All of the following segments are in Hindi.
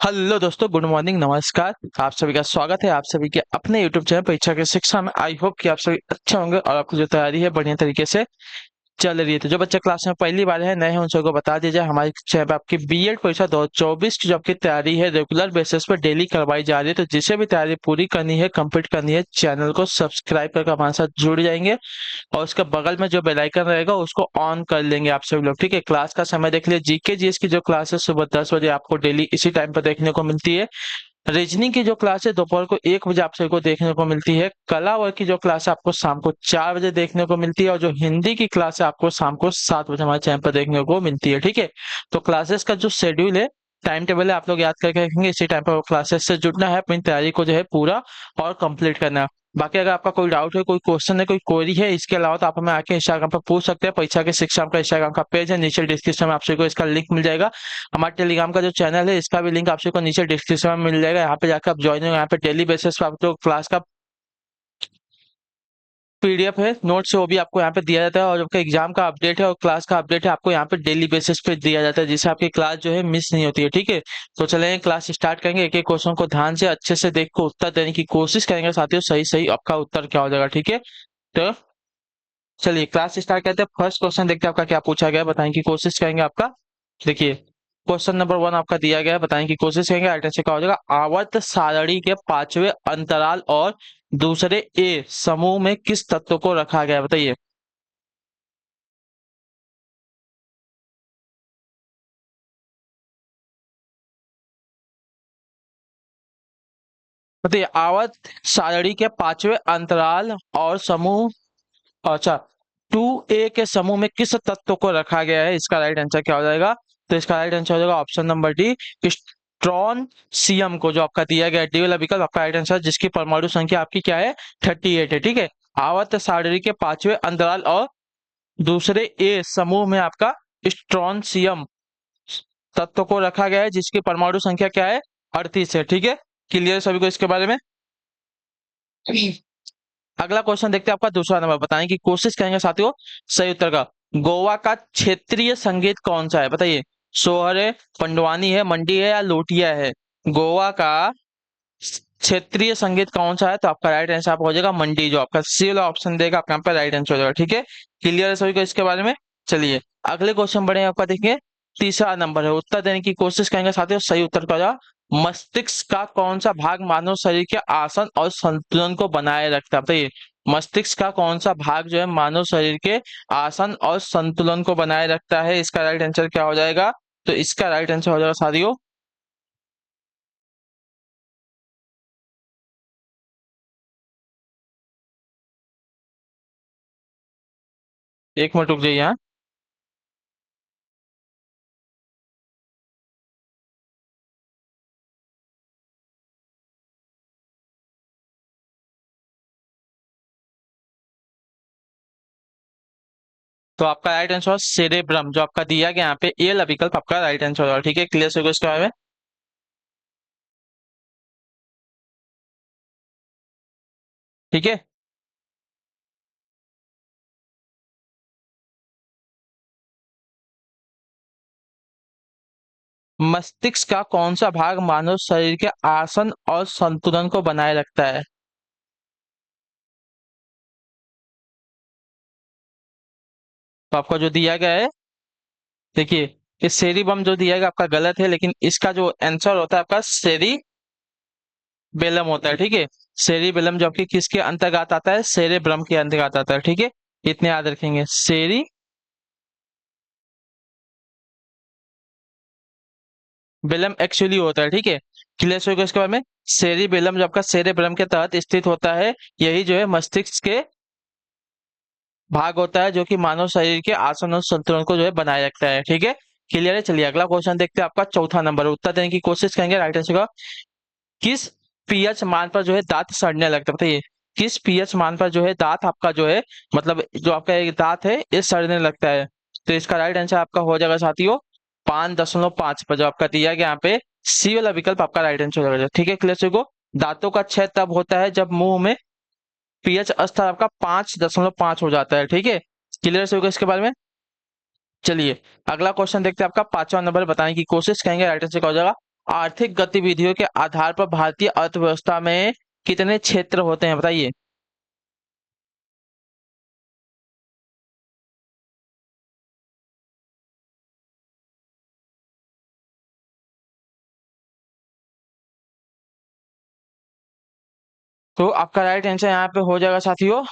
हेलो दोस्तों, गुड मॉर्निंग, नमस्कार। आप सभी का स्वागत है आप सभी के अपने यूट्यूब चैनल परीक्षा के शिक्षा में। आई होप कि आप सभी अच्छे होंगे और आपकी जो तैयारी है बढ़िया तरीके से चल रही है। तो जो बच्चे क्लास में पहली बार है, नए हैं, उन सबको बता दीजिए हमारे चैनल पे आपकी बीएड परीक्षा 2024 की जो आपकी तैयारी है रेगुलर बेसिस पे डेली करवाई जा रही है। तो जिसे भी तैयारी पूरी करनी है, कंप्लीट करनी है, चैनल को सब्सक्राइब करके हमारे साथ जुड़ जाएंगे और उसके बगल में जो बेल आइकन रहेगा उसको ऑन कर लेंगे आप सभी लोग। ठीक है, क्लास का समय देख लिया। जीके जीएस की जो क्लास है सुबह 10 बजे आपको डेली इसी टाइम पर देखने को मिलती है। रीजनिंग की जो क्लास है दोपहर को 1 बजे आप सभी को देखने को मिलती है। कला वर्ग की जो क्लास है आपको शाम को 4 बजे देखने को मिलती है और जो हिंदी की क्लास है आपको शाम को 7 बजे हमारे चैनल पर देखने को मिलती है। ठीक है, तो क्लासेस का जो शेड्यूल है, टाइम टेबल है, आप लोग याद करके रखेंगे। इसी टाइम पर वो क्लासेस से जुड़ना है, अपनी तैयारी को जो है पूरा और कंप्लीट करना है। बाकी अगर आपका कोई डाउट है, कोई क्वेश्चन है, कोई क्वेरी है, इसके अलावा तो आप हमें आके इंस्टाग्राम पर पूछ सकते हैं। परीक्षा के शिक्षा का इंस्टाग्राम का पेज है, नीचे डिस्क्रिप्शन में आप सभी को इसका लिंक मिल जाएगा। हमारे टेलीग्राम का जो चैनल है, इसका भी लिंक आप सबको नीचे डिस्क्रिप्शन में मिल जाएगा। यहाँ पे जाकर आप ज्वाइन हो, यहाँ पे डेली बेसिस पे आपको क्लास का पीडीएफ है, नोट्स है, वो भी आपको यहाँ पे दिया जाता है। और आपका एग्जाम का अपडेट है और क्लास का अपडेट है, आपको यहाँ पे डेली बेसिस पे दिया जाता है, जिससे आपकी क्लास जो है मिस नहीं होती है। ठीक है, तो चलेंगे क्लास स्टार्ट करेंगे। एक एक क्वेश्चन को ध्यान से अच्छे से देख कर उत्तर देने की कोशिश करेंगे साथियों, सही सही आपका उत्तर क्या हो जाएगा। ठीक है, तो चलिए क्लास स्टार्ट करते हैं। फर्स्ट क्वेश्चन देखते हैं आपका क्या पूछा गया है, बताने की कोशिश करेंगे आपका। देखिए, क्वेश्चन नंबर 1 आपका दिया गया है, बताने की कोशिश करेंगे। राइट आंसर क्या हो जाएगा? आवर्त सारणी के पांचवें अंतराल और दूसरे ए समूह में किस तत्व को रखा गया है, बताइए। बताइए, आवर्त सारणी के पांचवें अंतराल और समूह, अच्छा, 2a के समूह में किस तत्व को रखा गया है, इसका राइट आंसर क्या हो जाएगा? तो इसका राइट आंसर हो जाएगा ऑप्शन नंबर डी, स्ट्रॉन्सियम को, जो आपका दिया गया है डी वाला विकल्प आपका राइट आंसर, जिसकी परमाणु संख्या आपकी क्या है? 38 है। ठीक है, आवर्त सारणी के पांचवें अंतराल और दूसरे ए समूह में आपका स्ट्रॉन्सियम तत्व को रखा गया है, जिसकी परमाणु संख्या क्या है? 38 है। ठीक है, क्लियर सभी को इसके बारे में? अगला क्वेश्चन देखते हैं आपका दूसरा नंबर, बताने की कोशिश करेंगे साथियों सही उत्तर का। गोवा का क्षेत्रीय संगीत कौन सा है, बताइए। सोहर है, पंडवानी है, मंडी है या लोटिया है? गोवा का क्षेत्रीय संगीत कौन सा है? तो आपका राइट आंसर आप हो जाएगा मंडी, जो आपका सी वाला ऑप्शन देगा आपका यहाँ पे राइट आंसर हो जाएगा। ठीक है, क्लियर है सभी को इसके बारे में? चलिए अगले क्वेश्चन बढ़े आपका, देखिए तीसरा नंबर है। उत्तर देने की कोशिश करेंगे साथियों, सही उत्तर का होगा मस्तिष्क का कौन सा भाग मानव शरीर के आसन और संतुलन को बनाए रखता है, बताइए। मस्तिष्क का कौन सा भाग जो है मानव शरीर के आसन और संतुलन को बनाए रखता है, इसका राइट आंसर क्या हो जाएगा? तो इसका राइट आंसर हो जाएगा साथियों, एक मिनट रुक जाइए यहाँ। तो आपका राइट आंसर सेरेब्रम, जो आपका दिया गया यहाँ पे ए वाला विकल्प आपका राइट आंसर होगा। ठीक है, क्लियर से इसके बारे में? ठीक है, मस्तिष्क का कौन सा भाग मानव शरीर के आसन और संतुलन को बनाए रखता है? तो आपका जो दिया गया है, देखिए, ये सेरिबम जो दिया गया आपका गलत है, लेकिन इसका जो आंसर होता है आपका सेरी बेलम होता है। ठीक है, सेरी बेलम जो आपकी किसके अंतर्गत आता है? सेरेब्रम के अंतर्गत आता है। ठीक है, इतने याद रखेंगे, सेरी बेलम एक्चुअली होता है। ठीक है, क्लियर होगा इसके बारे में? सेरी बेलम जो आपका सेरेब्रम के तहत स्थित होता है, यही जो है मस्तिष्क के भाग होता है, जो कि मानव शरीर के आसन और संतुलन को जो है बनाए रखता है। ठीक है, क्लियर है? चलिए अगला क्वेश्चन देखते हैं आपका चौथा नंबर, उत्तर देने की कोशिश करेंगे। राइट आंसर का, किस पीएच मान पर जो है दांत सड़ने लगता है, बताइए। किस पीएच मान पर जो है दांत आपका जो है, मतलब जो आपका एक दांत है ये सड़ने लगता है? तो इसका राइट आंसर आपका हो जाएगा साथियों 5.5 पर, जो आपका दिया गया यहाँ पे सी वाला विकल्प आपका राइट आंसर हो जाएगा। ठीक है, क्लियर को? दांतों का क्षय तब होता है जब मुंह में पीएच स्तर आपका 5.5 हो जाता है। ठीक है, क्लियर होगा इसके बारे में? चलिए अगला क्वेश्चन देखते हैं आपका पांचवा नंबर, बताने की कोशिश करेंगे। राइट आंसर क्या हो जाएगा? आर्थिक गतिविधियों के आधार पर भारतीय अर्थव्यवस्था में कितने क्षेत्र होते हैं, बताइए। तो आपका राइट आंसर यहाँ पे हो जाएगा साथियों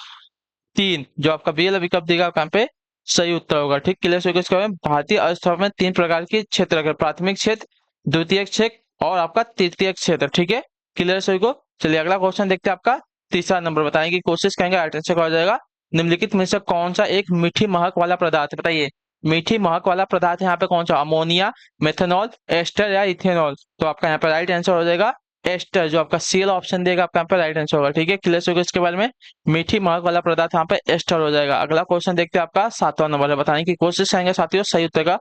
तीन। जो आपका बी वाला विकल्प देगा आपका यहाँ पे सही उत्तर होगा। ठीक, क्लियर हो गया। इसके बारे में भारतीय अर्थव्यवस्था में तीन प्रकार के क्षेत्र है, प्राथमिक क्षेत्र, द्वितीय क्षेत्र और आपका तृतीय क्षेत्र। ठीक है, क्लियर सभी को। चलिए अगला क्वेश्चन देखते हैं। आपका तीसरा नंबर बताने की कोशिश करेंगे, राइट आंसर हो जाएगा। निम्नलिखित में से कौन सा एक मीठी महक वाला पदार्थ है, बताइए। मीठी महक वाला पदार्थ यहाँ पे कौन सा, अमोनिया, मेथनॉल, एस्टर या इथेनॉल। तो आपका यहाँ पे राइट आंसर हो जाएगा एस्टर। जो आपका सी वाला ऑप्शन देगा आपका यहाँ पे राइट आंसर होगा। ठीक है, क्लियर होगा इसके बारे में। मीठी महक वाला पदार्थ यहाँ पे एस्टर हो जाएगा। अगला क्वेश्चन देखते हैं। आपका सातवां नंबर है, बताने की कोशिश करेंगे साथियों सही उत्तर का।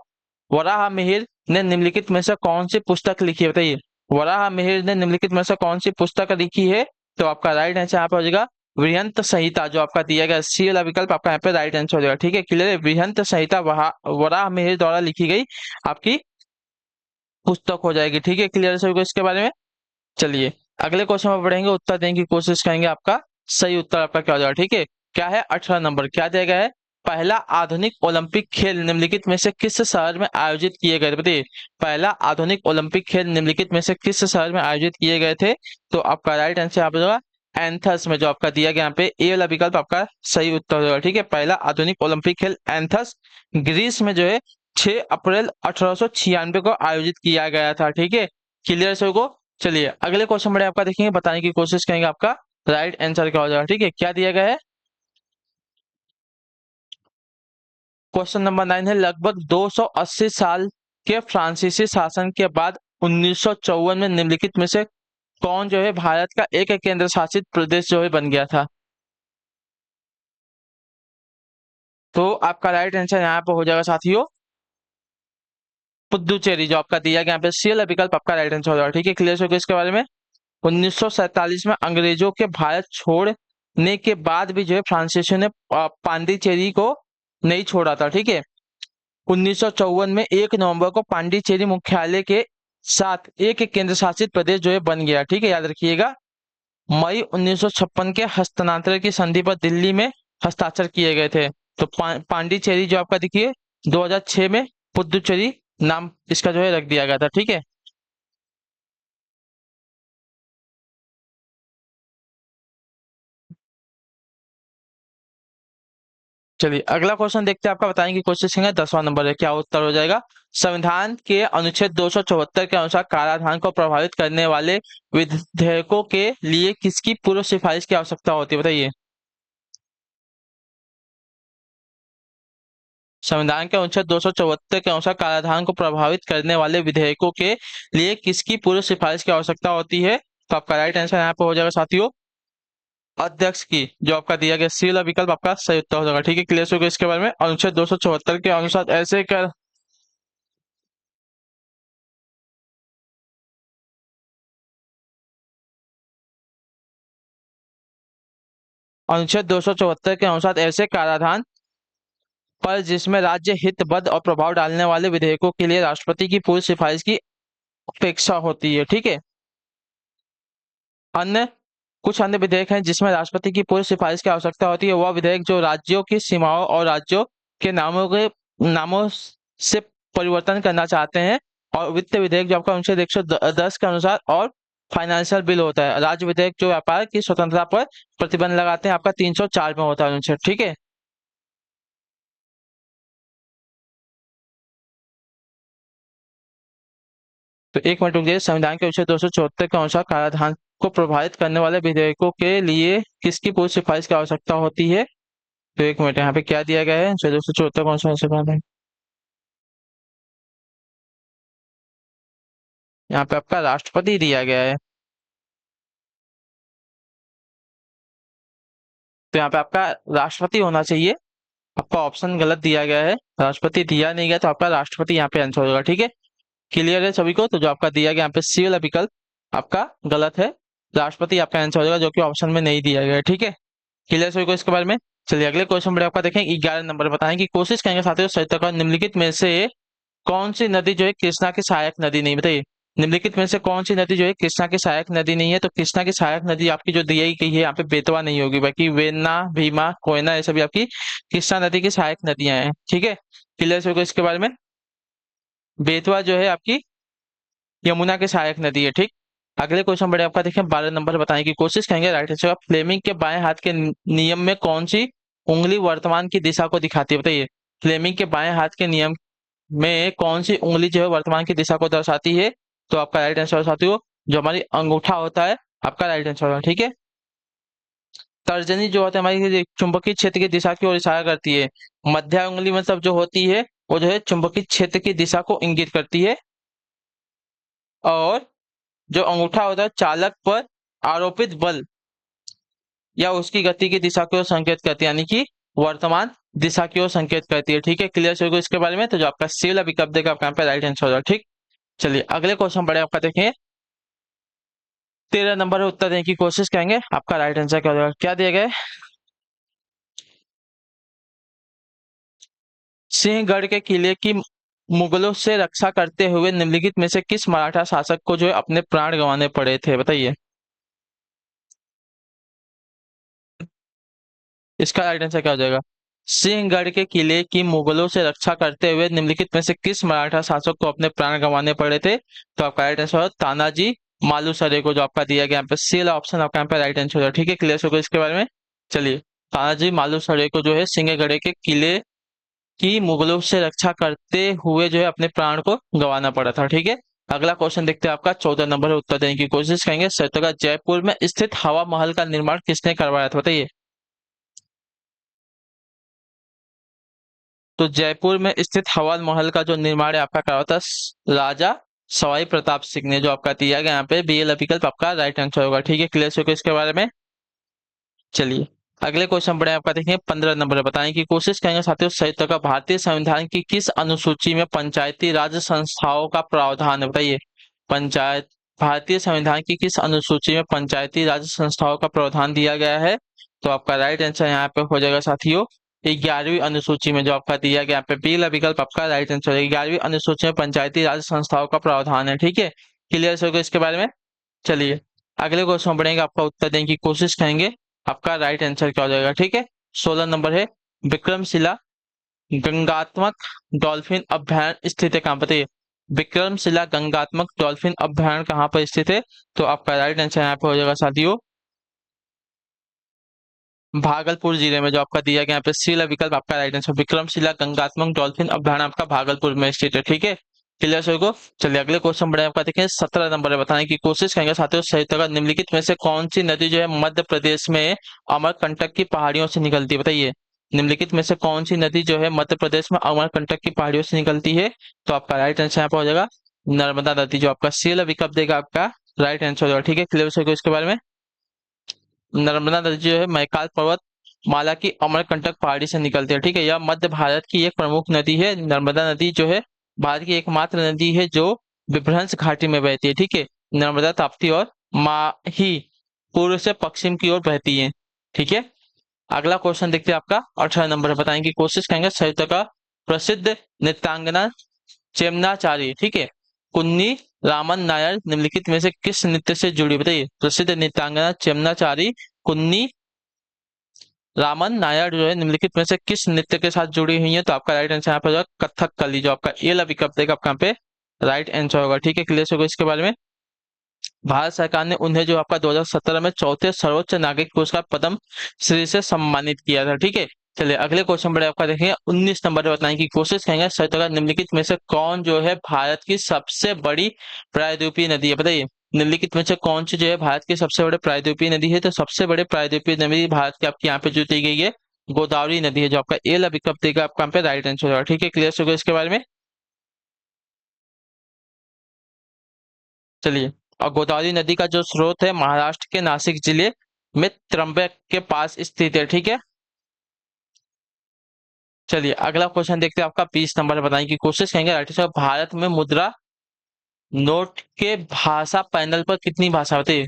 वराह मिहिर ने निम्नलिखित में से कौन सी पुस्तक लिखी है, बताइए। वराह मिहिर ने निम्नलिखित में से कौन सी पुस्तक लिखी है। तो आपका राइट आंसर यहाँ पे हो जाएगा वृहंत संहिता। जो आपका दिया गया सी वाला विकल्प आपका यहाँ पे राइट आंसर हो जाएगा। ठीक है, क्लियर है। वृहंत संहिता वराह मिहिर द्वारा लिखी गई आपकी पुस्तक हो जाएगी। ठीक है, क्लियर है सभी को इसके बारे में। चलिए अगले क्वेश्चन में बढ़ेंगे, उत्तर देने की कोशिश करेंगे। आपका सही उत्तर आपका क्या हो जाएगा। ठीक है, क्या है 18 नंबर, क्या दिया गया है। पहला आधुनिक ओलंपिक खेल निम्नलिखित में से किस शहर में आयोजित किए गए थे, बताइए। पहला आधुनिक ओलंपिक खेल निम्नलिखित में से किस शहर में आयोजित किए गए थे। तो आपका राइट आंसर यहाँ पे होगा एंथस में। जो आपका दिया गया यहाँ पे ए वाला विकल्प आपका सही उत्तर होगा। ठीक है, पहला आधुनिक ओलंपिक खेल एंथस ग्रीस में जो है 6 अप्रैल 1896 को आयोजित किया गया था। ठीक है, क्लियर सभी को। चलिए अगले क्वेश्चन में आपका देखेंगे, बताने की कोशिश करेंगे आपका राइट आंसर क्या हो जाएगा। ठीक है, क्या दिया गया है। क्वेश्चन नंबर 9 है, लगभग 280 साल के फ्रांसीसी शासन के बाद 1954 में निम्नलिखित में से कौन जो है भारत का एक केंद्र शासित प्रदेश जो है बन गया था। तो आपका राइट आंसर यहाँ पे हो जाएगा साथियों पुदुचेरी। जो आपका दिया गया यहाँ पे सी वाला विकल्प आपका राइट आंसर हो जाएगा। ठीक है, क्लियर हो गया इसके बारे में। 1947 में अंग्रेजों के भारत छोड़ने के बाद भी जो है फ्रांसीसियों ने पांडिचेरी को नहीं छोड़ा था। ठीक है, 1954 में 1 नवंबर को पांडिचेरी मुख्यालय के साथ एक केंद्र शासित प्रदेश जो है बन गया। ठीक है, याद रखिएगा। मई 1956 के हस्तांतरण की संधि पर दिल्ली में हस्ताक्षर किए गए थे। तो पांडिचेरी जो आपका देखिए 2006 में पुदुचेरी नाम इसका जो है रख दिया गया था। ठीक है, चलिए अगला क्वेश्चन देखते हैं। आपका बताने की कोशिश करेंगे, 10वां नंबर है, क्या उत्तर हो जाएगा। संविधान के अनुच्छेद 274 के अनुसार कराधान को प्रभावित करने वाले विधेयकों के लिए किसकी पूर्व सिफारिश की आवश्यकता होती है, बताइए। संविधान के अनुच्छेद 274 के अनुसार कराधान को प्रभावित करने वाले विधेयकों के लिए किसकी पूर्व सिफारिश की आवश्यकता होती है। तो आपका राइट आंसर यहाँ पे हो जाएगा साथियों अध्यक्ष की। जो आपका दिया गया सी वाला विकल्प आपका सही उत्तर हो जाएगा। ठीक है, क्लियर हो गया इसके बारे में। अनुच्छेद 274 के अनुसार ऐसे कर अनुच्छेद 274 के अनुसार ऐसे कराधान पर जिसमें राज्य हितबद्ध और प्रभाव डालने वाले विधेयकों के लिए राष्ट्रपति की पूर्व सिफारिश की अपेक्षा होती है। ठीक है, अन्य कुछ अन्य विधेयक हैं जिसमें राष्ट्रपति की पूर्व सिफारिश की आवश्यकता होती है। वह विधेयक जो राज्यों की सीमाओं और राज्यों के नामों से परिवर्तन करना चाहते हैं, और वित्त विधेयक जो आपका अनुच्छेद 110 के अनुसार, और फाइनेंशियल बिल होता है। राज्य विधेयक जो व्यापार की स्वतंत्रता पर प्रतिबंध लगाते हैं, आपका 304 में होता है अनुच्छेद। ठीक है, तो एक मिनट रुकिए। संविधान के अनुच्छेद 274 के अनुसार कराधान को प्रभावित करने वाले विधेयकों के लिए किसकी पूर्व सिफारिश की आवश्यकता होती है। तो एक मिनट, यहाँ पे क्या दिया गया है, अनुच्छेद 274 कौन सा है। यहाँ पे आपका राष्ट्रपति दिया गया है। तो यहाँ पे आपका राष्ट्रपति होना चाहिए। आपका ऑप्शन गलत दिया गया है, राष्ट्रपति दिया नहीं गया, तो आपका राष्ट्रपति यहाँ पे आंसर होगा। ठीक है, क्लियर है सभी को। तो जो आपका दिया गया यहाँ पे सी वाला विकल्प आपका गलत है, राष्ट्रपति आपका आंसर हो जाएगा, जो कि ऑप्शन में नहीं दिया गया है। ठीक है, क्लियर सभी को इसके बारे में। चलिए अगले क्वेश्चन में आपका देखें 11 नंबर बताने की कोशिश करेंगे साथियों। सही निम्नलिखित में से कौन सी नदी जो है कृष्णा की सहायक नदी नहीं, बताइए। निम्नलिखित में से कौन सी नदी जो है कृष्णा की सहायक नदी नहीं है? तो कृष्णा की सहायक नदी आपकी जो दी गई है यहाँ पे बेतवा नहीं होगी, बाकी वेन्ना, भीमा, कोयना ये सभी आपकी कृष्णा नदी की सहायक नदियां हैं। ठीक है, क्लियर होगा इसके बारे में। बेतवा जो है आपकी यमुना की सहायक नदी है। ठीक, अगले क्वेश्चन बड़े आपका देखें 12 नंबर बताने की कोशिश करेंगे। राइट आंसर फ्लेमिंग के बाएं हाथ के नियम में कौन सी उंगली वर्तमान की दिशा को दिखाती है? बताइए, फ्लेमिंग के बाएं हाथ के नियम में कौन सी उंगली जो है वर्तमान की दिशा को दर्शाती है? तो आपका राइट आंसर साथियों जो हमारी अंगूठा होता है, आपका राइट आंसर होगा। ठीक है, तर्जनी जो होता है हमारी चुंबकीय क्षेत्र की दिशा की ओर इशारा करती है। मध्य उंगली मतलब जो होती है वो जो है चुंबकीय क्षेत्र की दिशा को इंगित करती है, और जो अंगूठा होता है चालक पर आरोपित बल या उसकी गति की दिशा की ओर संकेत करती है, यानी कि वर्तमान दिशा की ओर संकेत करती है। ठीक है, क्लियर होगा इसके बारे में। तो जो आपका सी वाला विकल्प देगा आपका यहाँ पे राइट आंसर होगा। ठीक, चलिए अगले क्वेश्चन बड़े आपका देखें 13 नंबर उत्तर देने की कोशिश करेंगे। आपका राइट आंसर क्या होगा? क्या दिया गया है? सिंहगढ़ के किले की मुगलों से रक्षा करते हुए निम्नलिखित में से किस मराठा शासक को जो है अपने प्राण गंवाने पड़े थे? बताइए, इसका राइट आंसर क्या हो जाएगा? सिंहगढ़ के किले की मुगलों से रक्षा करते हुए निम्नलिखित में से किस मराठा शासक को अपने प्राण गंवाने पड़े थे? तो आपका राइट आंसर तानाजी मालुसरे को, जो आपका दिया गया यहाँ पे सी वाला ऑप्शन आपका यहाँ पे राइट आंसर होगा। ठीक है, क्लियर होगा इसके बारे में। चलिए, तानाजी मालुसरे को जो है सिंहगढ़ के किले की मुगलों से रक्षा करते हुए जो है अपने प्राण को गंवाना पड़ा था। ठीक है, अगला क्वेश्चन देखते हैं आपका 14 नंबर उत्तर देने की कोशिश करेंगे। सत्यगा जयपुर में स्थित हवा महल का निर्माण किसने करवाया था? बताइए, तो जयपुर में स्थित हवा महल का जो निर्माण है आपका करवाया था राजा सवाई प्रताप सिंह ने, जो आपका दिया गया यहाँ पे बी एल विकल्प आपका राइट आंसर होगा। ठीक है, क्लियर होगा इसके बारे में। चलिए अगले क्वेश्चन पढ़े आपका देखेंगे 15 नंबर बताने की कोशिश करेंगे साथियों। संयुक्त का भारतीय संविधान की किस अनुसूची में पंचायती राज संस्थाओं का प्रावधान है? बताइए, पंचायत भारतीय संविधान की किस अनुसूची में पंचायती राज संस्थाओं का प्रावधान दिया गया है? तो आपका राइट आंसर यहाँ पे हो जाएगा साथियों 11वीं अनुसूची में, जो आपका दिया गया यहाँ पे पहला विकल्प आपका राइट आंसर है। 11वीं अनुसूची में पंचायती राज संस्थाओं का प्रावधान है। ठीक है, क्लियर होगा इसके बारे में। चलिए अगले क्वेश्चन पढ़ेंगे, आपका उत्तर देने की कोशिश करेंगे। आपका राइट आंसर क्या हो जाएगा? ठीक है, 16 नंबर है विक्रमशिला गंगात्मक डॉल्फिन अभ्यारण्य स्थित है कहाँ? बताइए, विक्रमशिला गंगात्मक डॉल्फिन अभ्यारण्य कहाँ पर स्थित है? तो आपका राइट आंसर यहाँ पे हो जाएगा साथियों भागलपुर जिले में, जो आपका दिया गया यहाँ पे सी वाला विकल्प आपका राइट आंसर। विक्रमशिला गंगात्मक डॉल्फिन अभ्यारण्य आपका भागलपुर में स्थित है। ठीक है, क्लियर सर को। चलिए अगले क्वेश्चन बढ़े आपका देखें 17 नंबर बताने की कोशिश करेंगे साथियों। सही तरह निम्नलिखित में से कौन सी नदी जो है मध्य प्रदेश में अमरकंटक की पहाड़ियों से निकलती है? बताइए, निम्नलिखित में से कौन सी नदी जो है मध्य प्रदेश में अमरकंटक की पहाड़ियों से निकलती है? तो आपका राइट आंसर यहाँ पर हो जाएगा नर्मदा नदी, जो आपका सी वाला विकल्प देगा आपका राइट आंसर होगा। ठीक है, क्लियर सर को इसके बारे में। नर्मदा नदी जो है मैकाल पर्वत माला की अमरकंटक पहाड़ी से निकलती है। ठीक है, यह मध्य भारत की एक प्रमुख नदी है। नर्मदा नदी जो है भारत की एकमात्र नदी है जो विभ्रंश घाटी में बहती है। ठीक है, नर्मदा ताप्ती और माही पूर्व से पश्चिम की ओर बहती है। ठीक है, अगला क्वेश्चन देखते हैं आपका 18 नंबर बताने की कोशिश करेंगे। संयुक्त का प्रसिद्ध नृत्यांगना चेमनाचारी, ठीक है, कुन्नी रामन नायर निम्नलिखित में से किस नृत्य से जुड़ी? बताइए, प्रसिद्ध नृत्यांगना चेमनाचारी कुन्नी रामन नायर जो है निम्नलिखित में से किस नृत्य के साथ जुड़ी हुई है? तो आपका राइट आंसर यहाँ पे होगा कथकली, जो आपका ए वाला विकल्प देगा आपका यहाँ पे राइट आंसर होगा। ठीक है, क्लियर होगा इसके बारे में। भारत सरकार ने उन्हें जो आपका 2017 में चौथे सर्वोच्च नागरिक पुरस्कार पद्म श्री से सम्मानित किया था। ठीक है, चलिए अगले क्वेश्चन बड़े आपका देखेंगे 19 नंबर बताने की कोशिश करेंगे। सही निम्नलिखित में से कौन जो है भारत की सबसे बड़ी प्रायद्वीपीय नदी है? बताइए, निम्नलिखित में से कौन सी जो है भारत की सबसे बड़े प्रायद्वीपीय नदी है? तो सबसे बड़े प्रायद्वीपीय नदी भारत की आपकी यहाँ पे जो दी गई है गोदावरी नदी है, जो आपका ए वाला विकल्प देगा आपका यहाँ पे राइट आंसर होगा। ठीक है, क्लियर होगा इसके बारे में। चलिए, और गोदावरी नदी का जो स्रोत है महाराष्ट्र के नासिक जिले में त्रंबक के पास स्थित है। ठीक है, चलिए अगला क्वेश्चन देखते हैं आपका 20 नंबर बताने की कोशिश करेंगे। राइट आंसर भारत में मुद्रा नोट के भाषा पैनल पर कितनी भाषा होती है?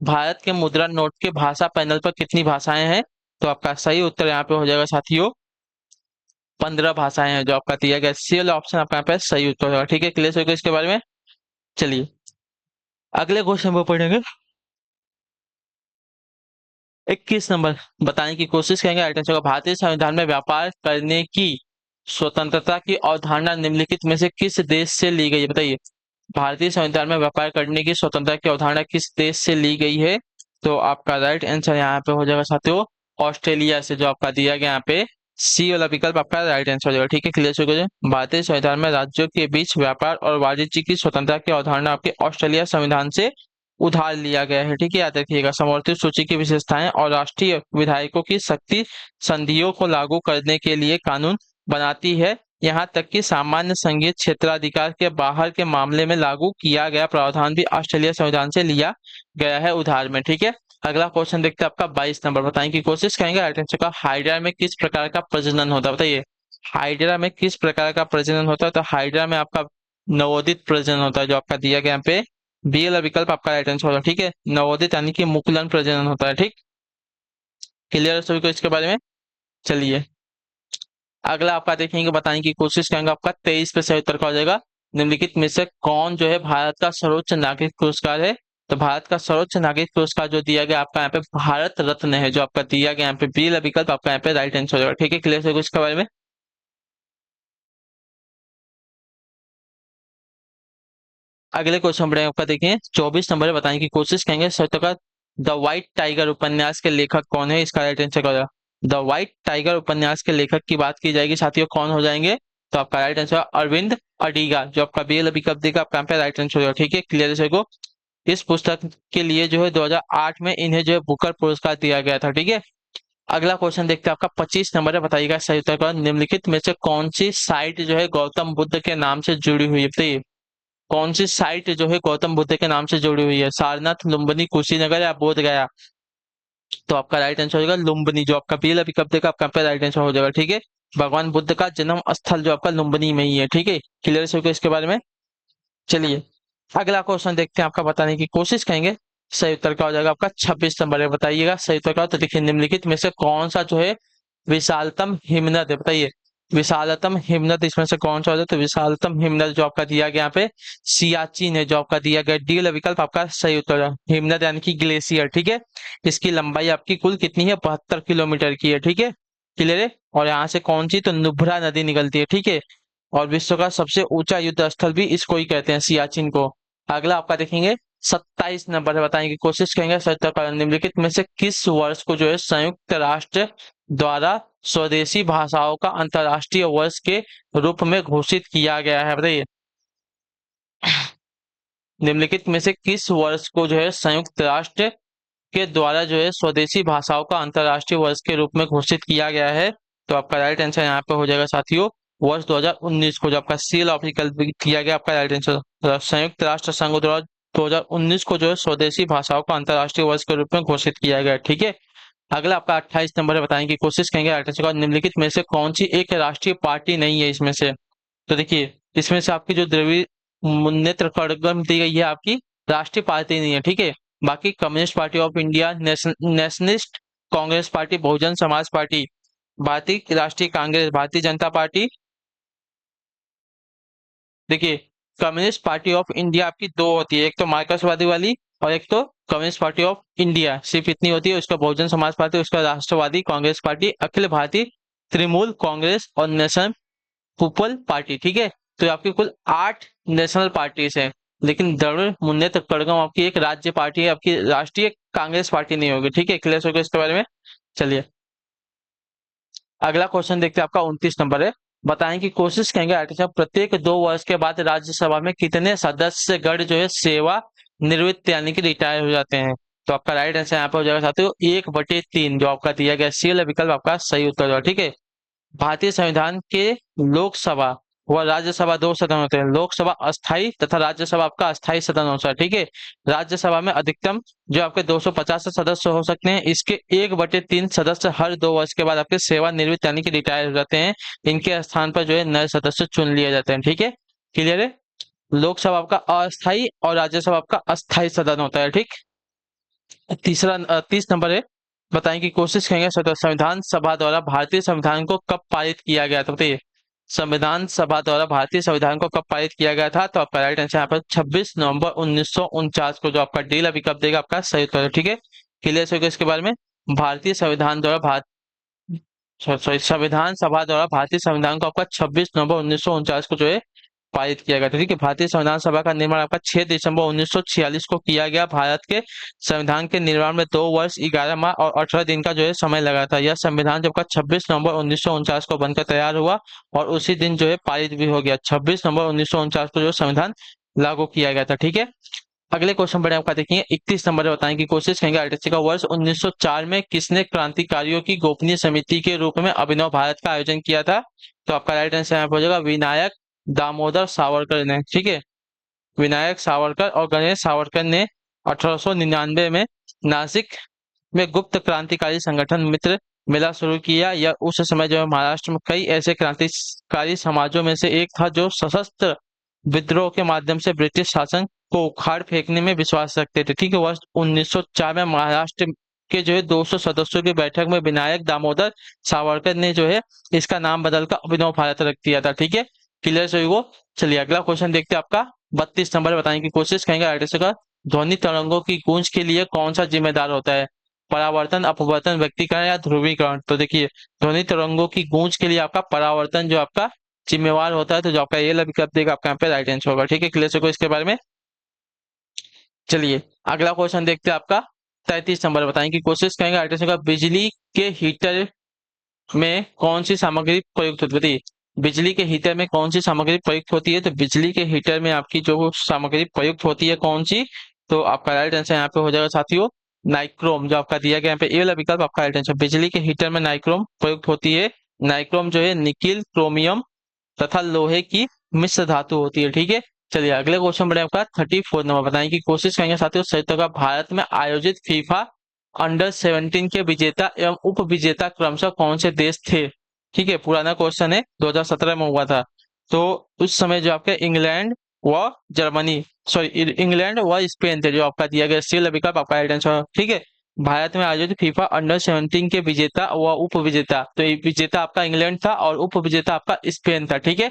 भारत के मुद्रा नोट के भाषा पैनल पर कितनी भाषाएं हैं? तो आपका सही उत्तर यहाँ पे हो जाएगा साथियों 15 भाषाएं हैं, जो आपका दिया गया सी वाला ऑप्शन आपका यहाँ पे सही उत्तर होगा। ठीक है, क्लियर होगा इसके बारे में। चलिए अगले क्वेश्चन पर पढ़ेंगे। 21 नंबर बताने की कोशिश करेंगे। आइटम होगा, भारतीय संविधान में व्यापार करने की स्वतंत्रता की अवधारणा निम्नलिखित में से किस देश से ली गई है, बताइए। भारतीय संविधान में व्यापार करने की स्वतंत्रता की अवधारणा किस देश से ली गई है? तो आपका राइट आंसर यहाँ पे हो जाएगा साथियों ऑस्ट्रेलिया से, जो आपका दिया गया यहाँ पे सी वाला विकल्प आपका राइट आंसर हो जाएगा। ठीक है, क्लियर हो गया। भारतीय संविधान में राज्यों के बीच व्यापार और वाणिज्य की स्वतंत्रता की अवधारणा आपके ऑस्ट्रेलिया संविधान से उधार लिया गया है। ठीक है, याद रखिएगा। समवर्ती सूची की विशेषताएं और राष्ट्रीय विधायकों की शक्ति संधियों को लागू करने के लिए कानून बनाती है, यहाँ तक कि सामान्य संघीय क्षेत्राधिकार के बाहर के मामले में लागू किया गया प्रावधान भी ऑस्ट्रेलिया संविधान से लिया गया है उधार में। ठीक है, अगला क्वेश्चन देखते हैं आपका 22 नंबर बताने की कोशिश करेंगे। आइटम का हाइड्रा में किस प्रकार का प्रजनन होता है, बताइए। हाइड्रा में किस प्रकार का प्रजनन होता है? तो हाइड्रा में आपका नवोदित प्रजनन होता है, जो आपका दिया गया यहाँ पे बी वाला विकल्प आपका राइट आंसर होगा। ठीक है, नवोदित यानी कि मुकुलन प्रजनन होता है। ठीक, क्लियर है सभी को इसके बारे में। चलिए अगला आपका देखेंगे, बताने की कोशिश करेंगे। आपका 23 पे सही उत्तर का हो जाएगा, निम्नलिखित में से कौन जो है भारत का सर्वोच्च नागरिक पुरस्कार है? तो भारत का सर्वोच्च नागरिक पुरस्कार जो दिया गया आपका यहाँ पे भारत रत्न है, जो आपका दिया गया यहाँ पे बी वाला विकल्प आपका यहाँ पे राइट आंसर हो जाएगा। ठीक है, क्लियर है इसके बारे में। अगले क्वेश्चन बढ़ेंगे आपका, देखिए 24 नंबर बताने की कोशिश करेंगे। सत्य द व्हाइट टाइगर उपन्यास के लेखक कौन है? इसका राइट आंसर क्या होगा? द व्हाइट टाइगर उपन्यास के लेखक की बात की जाएगी साथियों, कौन हो जाएंगे? तो आपका राइट आंसर अरविंद अडिगा, जो आपका बी विकल्प देगा आपका यहाँ पे राइट आंसर होगा। ठीक है, क्लियर है को। इस पुस्तक के लिए जो है 2008 में इन्हें जो है बुकर पुरस्कार दिया गया था। ठीक है, अगला क्वेश्चन देखते हैं आपका 25 नंबर है, बताइएगा सही उत्तर का। निम्नलिखित में से कौन सी साइट जो है गौतम बुद्ध के नाम से जुड़ी हुई है, बताइए। कौन सी साइट जो है गौतम बुद्ध के नाम से जुड़ी हुई है? सारनाथ, लुम्बिनी, कुशीनगर या बोध गया? तो आपका राइट आंसर हो जाएगा लुम्बिनी, जो आपका पीला विकल्प देगा आपका पे राइट आंसर हो जाएगा। ठीक है, भगवान बुद्ध का जन्म स्थल जो आपका लुम्बिनी में ही है। ठीक है, क्लियर है इसके बारे में। चलिए अगला क्वेश्चन देखते हैं, आपका बताने की कोशिश करेंगे। सही उत्तर का हो जाएगा आपका 26 नंबर है, बताइएगा सही उत्तर का। तो देखिए निम्नलिखित में से कौन सा जो है विशालतम हिमनद है, बताइए। विशालतम हिमनद इसमें से कौन सा हो जाए? तो विशालतम हिमनद जो आपका दिया गया यहाँ पे सियाचिन है, जो आपका दिया गया डी वाला विकल्प आपका सही उत्तर है। हिमनद यानी कि ग्लेशियर। ठीक है, इसकी लंबाई आपकी कुल कितनी है? 72 किलोमीटर की है। ठीक है, क्लियर है। और यहाँ से कौन सी? तो नुब्रा नदी निकलती है। ठीक है, और विश्व का सबसे ऊंचा युद्ध स्थल भी इसको ही कहते हैं, सियाचिन को। अगला आपका देखेंगे 27 नंबर है, बताने की कोशिश करेंगे। सत्तर निम्नलिखित में से किस वर्ष को जो है संयुक्त राष्ट्र द्वारा स्वदेशी भाषाओं का अंतर्राष्ट्रीय वर्ष के रूप में घोषित किया गया है, बताइए। निम्नलिखित में से किस वर्ष को जो है संयुक्त राष्ट्र के द्वारा जो है स्वदेशी भाषाओं का अंतर्राष्ट्रीय वर्ष के रूप में घोषित किया गया है? तो आपका राइट आंसर यहाँ पे हो जाएगा साथियों वर्ष 2019 को, जो आपका सील ऑप्टिकल किया गया आपका राइट आंसर। संयुक्त राष्ट्र संघ द्वारा 2019 को जो है स्वदेशी भाषाओं का अंतर्राष्ट्रीय वर्ष के रूप में घोषित किया गया। ठीक है, अगला आपका 28 नंबर है, बताने की कोशिश करेंगे। राइट आंसर निम्नलिखित में से कौन सी एक राष्ट्रीय पार्टी नहीं है इसमें से? तो देखिए इसमें से आपकी जो द्रविड़ मुन्नेत्र कड़गम दी गई है आपकी राष्ट्रीय पार्टी नहीं है। ठीक है, बाकी कम्युनिस्ट पार्टी ऑफ इंडिया, नेशनलिस्ट कांग्रेस पार्टी, बहुजन समाज पार्टी, भारतीय राष्ट्रीय कांग्रेस, भारतीय जनता पार्टी। देखिए कम्युनिस्ट पार्टी ऑफ इंडिया आपकी दो होती है, एक तो मार्क्सवादी वाली और एक तो कम्युनिस्ट पार्टी ऑफ इंडिया, सिर्फ इतनी होती है। उसका बहुजन समाज पार्टी, उसका राष्ट्रवादी कांग्रेस पार्टी, अखिल भारतीय तृणमूल कांग्रेस और नेशनल पीपल पार्टी। ठीक है, तो आपकी कुल 8 नेशनल पार्टीज है, लेकिन द्रविड़ मुन्नेत्र कड़गम आपकी एक राज्य पार्टी है, आपकी राष्ट्रीय कांग्रेस पार्टी नहीं होगी। ठीक है, क्लियर हो गया इसके बारे में। चलिए अगला क्वेश्चन देखते हैं, आपका 29 नंबर है, बताने की कोशिश करेंगे। प्रत्येक 2 वर्ष के बाद राज्यसभा में कितने सदस्य गण जो है सेवा निवृत्त यानी कि रिटायर हो जाते हैं? तो आपका राइट आंसर यहाँ पे हो जाएगा साथियों 1/3, जो आपका दिया गया सी वाला विकल्प आपका सही उत्तर होगा। ठीक है, भारतीय संविधान के लोकसभा व राज्यसभा 2 सदन होते हैं। लोकसभा अस्थाई तथा राज्यसभा आपका अस्थाई सदन होता है। ठीक है, राज्यसभा में अधिकतम जो आपके 250 सदस्य हो सकते हैं, इसके 1/3 सदस्य हर 2 वर्ष के बाद आपके सेवानिवृत्त यानी कि रिटायर हो जाते हैं। इनके स्थान पर जो है नए सदस्य चुन लिए जाते हैं। ठीक है, क्लियर है। लोकसभा आपका अस्थाई और राज्यसभा आपका अस्थाई सदन होता है। ठीक, तीसरा 30 नंबर है, बताने की कोशिश करेंगे। संविधान सभा द्वारा भारतीय संविधान को कब पारित किया गया था, बताइए। संविधान सभा द्वारा भारतीय संविधान को कब पारित किया गया था? तो आपका राइट आंसर यहाँ पर 26 नवंबर 1949 को। जो आपका डी अभी कब देगा आपका सही उत्तर है। ठीक है, क्लियर हो गया इसके बारे में। भारतीय संविधान द्वारा सॉरी संविधान सभा द्वारा भारतीय संविधान को आपका 26 नवंबर 1949 को जो है पारित किया गया था। ठीक है, भारतीय संविधान सभा का निर्माण आपका 6 दिसंबर 1946 को किया गया। भारत के संविधान के निर्माण में 2 वर्ष 11 माह और 18 दिन का जो है समय लगा था। यह संविधान जब का 26 नवंबर 1949 को बनकर तैयार हुआ और उसी दिन जो है पारित भी हो गया। 26 नवंबर 1949 को जो संविधान लागू किया गया था। ठीक है, अगले क्वेश्चन पर आपका देखिए 31 नंबर बताने की कोशिश करेंगे। आरटीसी का वर्ष 1904 में किसने क्रांतिकारियों की गोपनीय समिति के रूप में अभिनव भारत का आयोजन किया था? तो आपका राइट आंसर यहाँ पर हो जाएगा विनायक दामोदर सावरकर ने। ठीक है, विनायक सावरकर और गणेश सावरकर ने 1899 में नासिक में गुप्त क्रांतिकारी संगठन मित्र मेला शुरू किया। यह उस समय जो है महाराष्ट्र में कई ऐसे क्रांतिकारी समाजों में से एक था जो सशस्त्र विद्रोह के माध्यम से ब्रिटिश शासन को उखाड़ फेंकने में विश्वास रखते थे। ठीक है, वर्ष 1904 में महाराष्ट्र के जो है 200 सदस्यों की बैठक में विनायक दामोदर सावरकर ने जो है इसका नाम बदलकर अभिनव भारत रख दिया था। ठीक है, क्लियर सही वो। चलिए अगला क्वेश्चन देखते हैं आपका 32 नंबर बताने की कोशिश करेंगे। आरटीसी का ध्वनि तरंगों की गूंज के लिए कौन सा जिम्मेदार होता है? परावर्तन, अपवर्तन, व्यक्तीकरण या ध्रुवीकरण? तो देखिए ध्वनि तरंगों की गूंज के लिए आपका परावर्तन जो आपका जिम्मेवार होता है। तो जो आपका ये विकल्प देगा आपका यहाँ पे राइट आंसर होगा। ठीक है, क्लियर हो इसके बारे में। चलिए अगला क्वेश्चन देखते हैं आपका 33 नंबर बताने की कोशिश करेंगे। आरटीसी का बिजली के हीटर में कौन सी सामग्री प्रयुक्त होती है? बिजली के हीटर में कौन सी सामग्री प्रयुक्त होती है? तो बिजली के हीटर में आपकी जो सामग्री प्रयुक्त होती है कौन सी? तो आपका राइट आंसर यहाँ पे हो जाएगा साथियों नाइक्रोम। जो आपका दिया गया यहाँ पे ए वाला विकल्प आपका राइट आंसर। बिजली के हीटर में नाइक्रोम प्रयुक्त होती है। नाइक्रोम जो है निकिल, क्रोमियम तथा लोहे की मिश्र धातु होती है। ठीक है, चलिए अगले क्वेश्चन बढ़े आपका 34 नंबर बताने की कोशिश करेंगे साथियों। संयुक्त का भारत में आयोजित फीफा अंडर 17 के विजेता एवं उप विजेता क्रमशः कौन से देश थे? ठीक है, पुराना क्वेश्चन है, 2017 में हुआ था। तो उस समय जो आपके इंग्लैंड व जर्मनी सॉरी इंग्लैंड व स्पेन थे। जो आपका दिया गया सी विकल्प आपका राइट आंसर। ठीक है, भारत में आयोजित फीफा अंडर 17 के विजेता व उप विजेता, तो विजेता आपका इंग्लैंड था और उप विजेता आपका स्पेन था। ठीक है,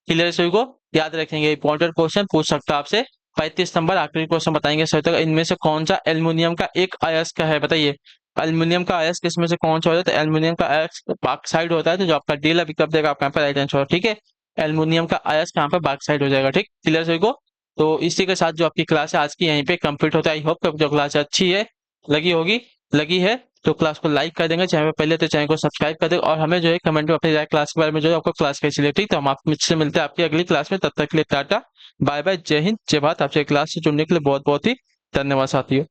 क्लियर सभी को याद रखेंगे, इंपॉर्टेंट क्वेश्चन पूछ सकता है आपसे। 35 नंबर आखिरी क्वेश्चन बताएंगे सभी तक। इनमें से कौन सा एल्युमिनियम का एक अयस्क है? बताइए एल्युमिनियम का अयस्क इसमें से कौन सा होता है? तो एल्युमिनियम का अयस्क ऑक्साइड होता है। तो जो आपका डी विकल्प देगा आपका यहाँ पे राइट आंसर। ठीक है, एल्युमिनियम का अयस्क यहाँ पे बॉक्साइड हो जाएगा। ठीक, क्लियर सभी को। तो इसी के साथ जो आपकी क्लास है आज की यहीं पे कंप्लीट होता है। आई होप जो क्लास अच्छी है लगी है तो क्लास को लाइक कर देंगे। चैनल पे पहले तो चैनल को सब्सक्राइब कर देंगे और हमें जो है कमेंट में अपनी क्लास के बारे में जो है आपको क्लास कैसी लगी। ठीक, तो हम आपसे मिलते हैं आपकी अगली क्लास में। तब तक के लिए टाटा बाय बाय, जय हिंद जय भारत। आपसे क्लास से जुड़ने के लिए बहुत बहुत ही धन्यवाद साथियों।